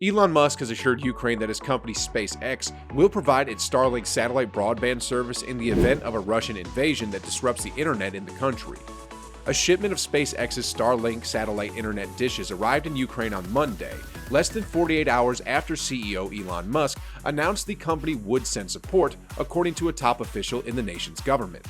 Elon Musk has assured Ukraine that his company SpaceX will provide its Starlink satellite broadband service in the event of a Russian invasion that disrupts the internet in the country. A shipment of SpaceX's Starlink satellite internet dishes arrived in Ukraine on Monday, less than 48 hours after CEO Elon Musk announced the company would send support, according to a top official in the nation's government.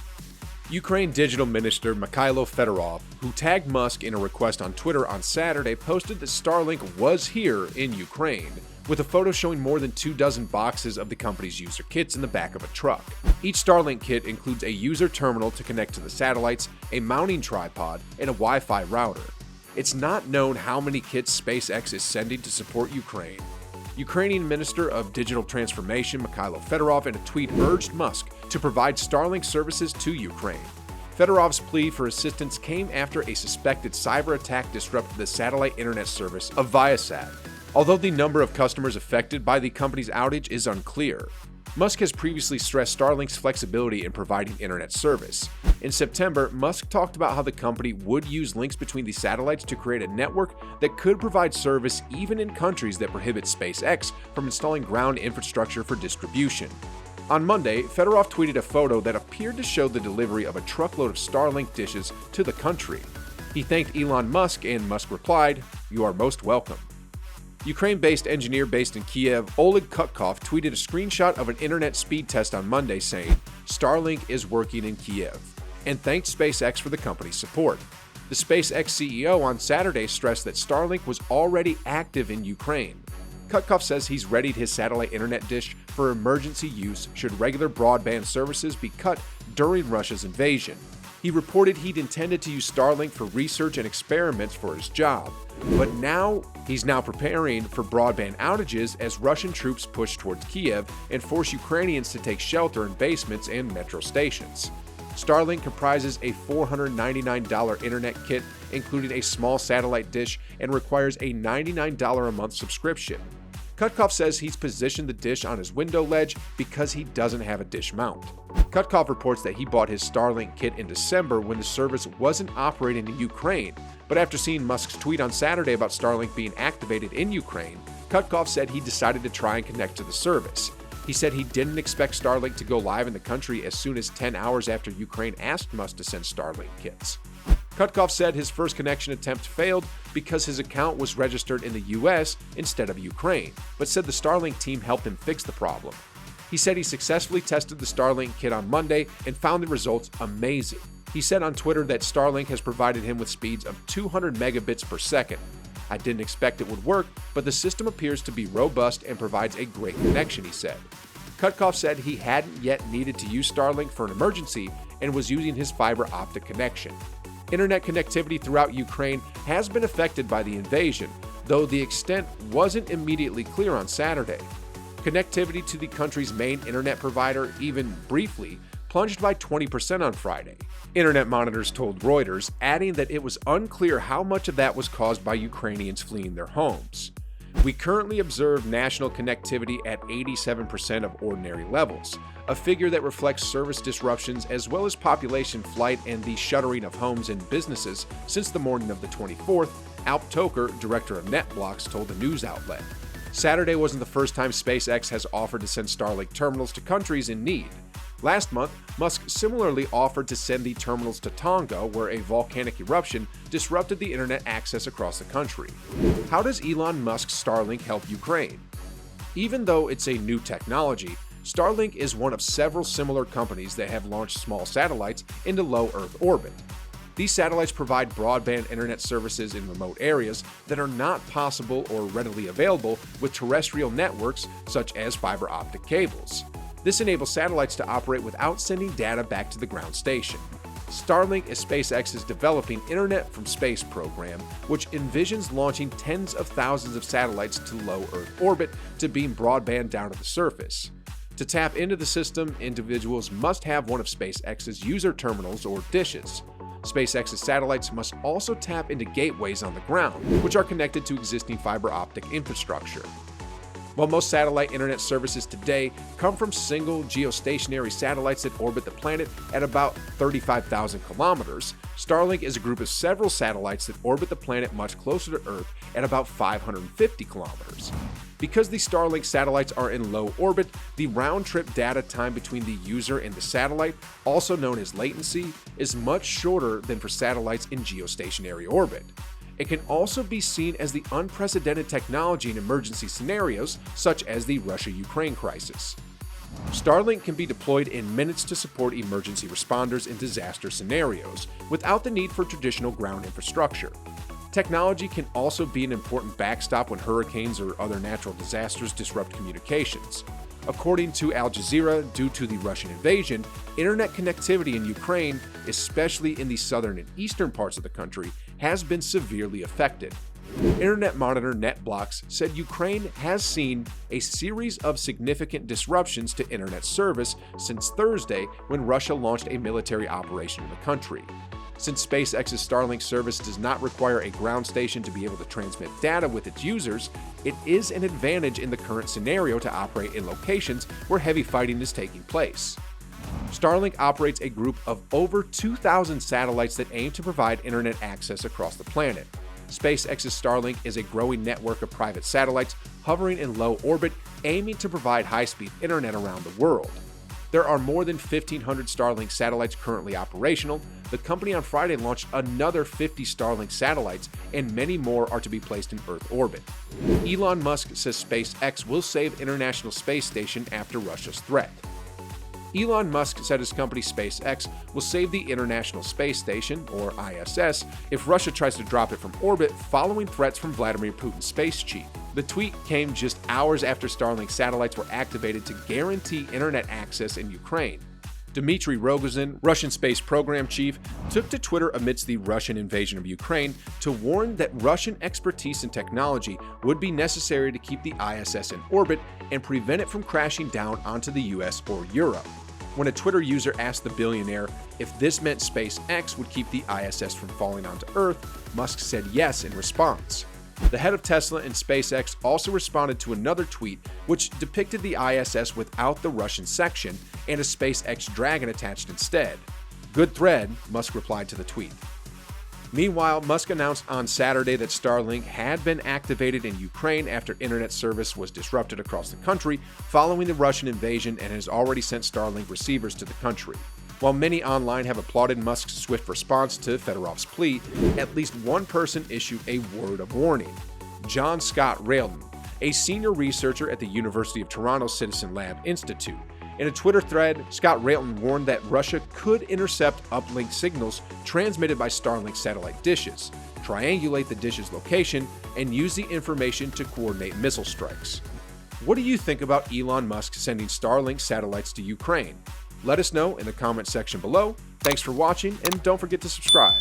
Ukraine Digital Minister Mikhailo Fedorov, who tagged Musk in a request on Twitter on Saturday, posted that Starlink was here in Ukraine, with a photo showing more than 24 boxes of the company's user kits in the back of a truck. Each Starlink kit includes a user terminal to connect to the satellites, a mounting tripod, and a Wi-Fi router. It's not known how many kits SpaceX is sending to support Ukraine. Ukrainian Minister of Digital Transformation Mikhailo Fedorov in a tweet urged Musk to provide Starlink services to Ukraine. Fedorov's plea for assistance came after a suspected cyber attack disrupted the satellite internet service of Viasat, although the number of customers affected by the company's outage is unclear. Musk has previously stressed Starlink's flexibility in providing internet service. In September, Musk talked about how the company would use links between the satellites to create a network that could provide service even in countries that prohibit SpaceX from installing ground infrastructure for distribution. On Monday, Fedorov tweeted a photo that appeared to show the delivery of a truckload of Starlink dishes to the country. He thanked Elon Musk, and Musk replied, "You are most welcome." Ukraine-based engineer based in Kiev, Oleg Kutkov, tweeted a screenshot of an internet speed test on Monday saying, "Starlink is working in Kiev," and thanked SpaceX for the company's support. The SpaceX CEO on Saturday stressed that Starlink was already active in Ukraine. Kutkov says he's readied his satellite internet dish for emergency use should regular broadband services be cut during Russia's invasion. He reported he'd intended to use Starlink for research and experiments for his job, but he's now preparing for broadband outages as Russian troops push towards Kiev and force Ukrainians to take shelter in basements and metro stations. Starlink comprises a $499 internet kit, including a small satellite dish, and requires a $99 a month subscription. Kutkov says he's positioned the dish on his window ledge because he doesn't have a dish mount. Kutkov reports that he bought his Starlink kit in December when the service wasn't operating in Ukraine, but after seeing Musk's tweet on Saturday about Starlink being activated in Ukraine, Kutkov said he decided to try and connect to the service. He said he didn't expect Starlink to go live in the country as soon as 10 hours after Ukraine asked Musk to send Starlink kits. Kutkov said his first connection attempt failed because his account was registered in the US instead of Ukraine, but said the Starlink team helped him fix the problem. He said he successfully tested the Starlink kit on Monday and found the results amazing. He said on Twitter that Starlink has provided him with speeds of 200 megabits per second. "I didn't expect it would work, but the system appears to be robust and provides a great connection," he said. Kutkov said he hadn't yet needed to use Starlink for an emergency and was using his fiber optic connection. Internet connectivity throughout Ukraine has been affected by the invasion, though the extent wasn't immediately clear on Saturday. Connectivity to the country's main internet provider, even briefly, plunged by 20% on Friday. Internet monitors told Reuters, adding that it was unclear how much of that was caused by Ukrainians fleeing their homes. "We currently observe national connectivity at 87% of ordinary levels, a figure that reflects service disruptions as well as population flight and the shuttering of homes and businesses since the morning of the 24th, Alp Toker, director of NetBlocks, told the news outlet. Saturday wasn't the first time SpaceX has offered to send Starlink terminals to countries in need. Last month, Musk similarly offered to send the terminals to Tonga, where a volcanic eruption disrupted the internet access across the country. How does Elon Musk's Starlink help Ukraine? Even though it's a new technology, Starlink is one of several similar companies that have launched small satellites into low Earth orbit. These satellites provide broadband internet services in remote areas that are not possible or readily available with terrestrial networks such as fiber optic cables. This enables satellites to operate without sending data back to the ground station. Starlink is SpaceX's developing Internet from Space program, which envisions launching tens of thousands of satellites to low Earth orbit to beam broadband down to the surface. To tap into the system, individuals must have one of SpaceX's user terminals or dishes. SpaceX's satellites must also tap into gateways on the ground, which are connected to existing fiber optic infrastructure. While most satellite internet services today come from single geostationary satellites that orbit the planet at about 35,000 kilometers, Starlink is a group of several satellites that orbit the planet much closer to Earth at about 550 kilometers. Because the Starlink satellites are in low orbit, the round-trip data time between the user and the satellite, also known as latency, is much shorter than for satellites in geostationary orbit. It can also be seen as the unprecedented technology in emergency scenarios, such as the Russia-Ukraine crisis. Starlink can be deployed in minutes to support emergency responders in disaster scenarios, without the need for traditional ground infrastructure. Technology can also be an important backstop when hurricanes or other natural disasters disrupt communications. According to Al Jazeera, due to the Russian invasion, internet connectivity in Ukraine, especially in the southern and eastern parts of the country, has been severely affected. Internet monitor NetBlocks said Ukraine has seen a series of significant disruptions to internet service since Thursday when Russia launched a military operation in the country. Since SpaceX's Starlink service does not require a ground station to be able to transmit data with its users, it is an advantage in the current scenario to operate in locations where heavy fighting is taking place. Starlink operates a group of over 2,000 satellites that aim to provide internet access across the planet. SpaceX's Starlink is a growing network of private satellites hovering in low orbit, aiming to provide high-speed internet around the world. There are more than 1,500 Starlink satellites currently operational. The company on Friday launched another 50 Starlink satellites, and many more are to be placed in Earth orbit. Elon Musk says SpaceX will save International Space Station after Russia's threat. Elon Musk said his company SpaceX will save the International Space Station, or ISS, if Russia tries to drop it from orbit following threats from Vladimir Putin's space chief. The tweet came just hours after Starlink satellites were activated to guarantee internet access in Ukraine. Dmitry Rogozin, Russian space program chief, took to Twitter amidst the Russian invasion of Ukraine to warn that Russian expertise and technology would be necessary to keep the ISS in orbit and prevent it from crashing down onto the US or Europe. When a Twitter user asked the billionaire if this meant SpaceX would keep the ISS from falling onto Earth, Musk said yes in response. The head of Tesla and SpaceX also responded to another tweet which depicted the ISS without the Russian section and a SpaceX Dragon attached instead. "Good thread," Musk replied to the tweet. Meanwhile, Musk announced on Saturday that Starlink had been activated in Ukraine after internet service was disrupted across the country following the Russian invasion and has already sent Starlink receivers to the country. While many online have applauded Musk's swift response to Fedorov's plea, at least one person issued a word of warning. John Scott Railton, a senior researcher at the University of Toronto Citizen Lab Institute. In a Twitter thread, Scott Railton warned that Russia could intercept uplink signals transmitted by Starlink satellite dishes, triangulate the dish's location, and use the information to coordinate missile strikes. What do you think about Elon Musk sending Starlink satellites to Ukraine? Let us know in the comment section below. Thanks for watching, and don't forget to subscribe.